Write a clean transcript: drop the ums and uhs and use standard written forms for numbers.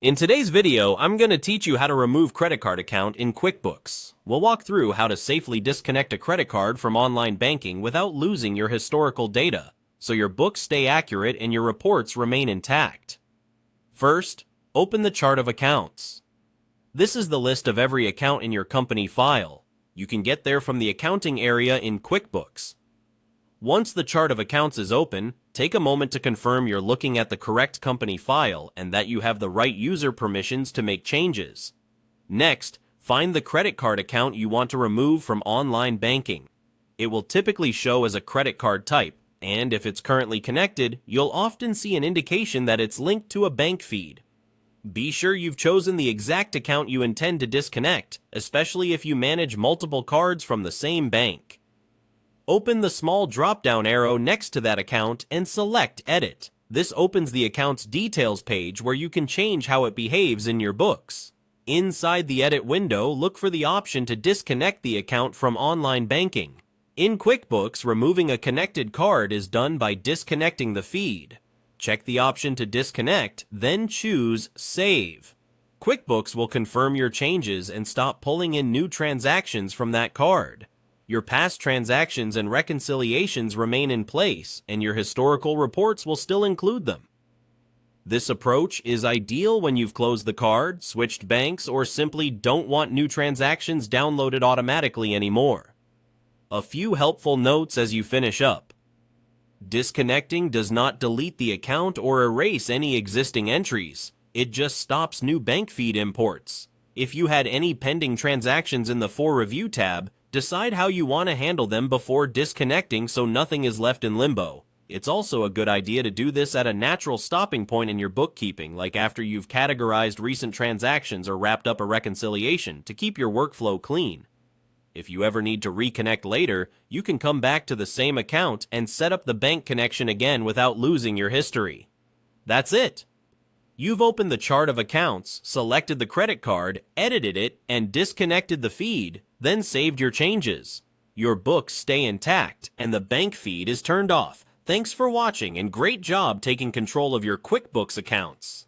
In today's video, I'm going to teach you how to remove credit card account in QuickBooks. We'll walk through how to safely disconnect a credit card from online banking without losing your historical data, so your books stay accurate and your reports remain intact. First, open the chart of accounts. This is the list of every account in your company file. You can get there from the accounting area in QuickBooks. Once the chart of accounts is open, take a moment to confirm you're looking at the correct company file and that you have the right user permissions to make changes. Next, find the credit card account you want to remove from online banking. It will typically show as a credit card type, and if it's currently connected, you'll often see an indication that it's linked to a bank feed. Be sure you've chosen the exact account you intend to disconnect, especially if you manage multiple cards from the same bank. Open the small drop-down arrow next to that account and select Edit. This opens the account's details page where you can change how it behaves in your books. Inside the Edit window, look for the option to disconnect the account from online banking. In QuickBooks, removing a connected card is done by disconnecting the feed. Check the option to disconnect, then choose Save. QuickBooks will confirm your changes and stop pulling in new transactions from that card. Your past transactions and reconciliations remain in place, and your historical reports will still include them. This approach is ideal when you've closed the card, switched banks, or simply don't want new transactions downloaded automatically anymore. A few helpful notes as you finish up. Disconnecting does not delete the account or erase any existing entries. It just stops new bank feed imports. If you had any pending transactions in the For Review tab, decide how you want to handle them before disconnecting so nothing is left in limbo. It's also a good idea to do this at a natural stopping point in your bookkeeping, like after you've categorized recent transactions or wrapped up a reconciliation, to keep your workflow clean. If you ever need to reconnect later, you can come back to the same account and set up the bank connection again without losing your history. That's it! You've opened the chart of accounts, selected the credit card, edited it, and disconnected the feed, then saved your changes. Your books stay intact, and the bank feed is turned off. Thanks for watching, and great job taking control of your QuickBooks accounts.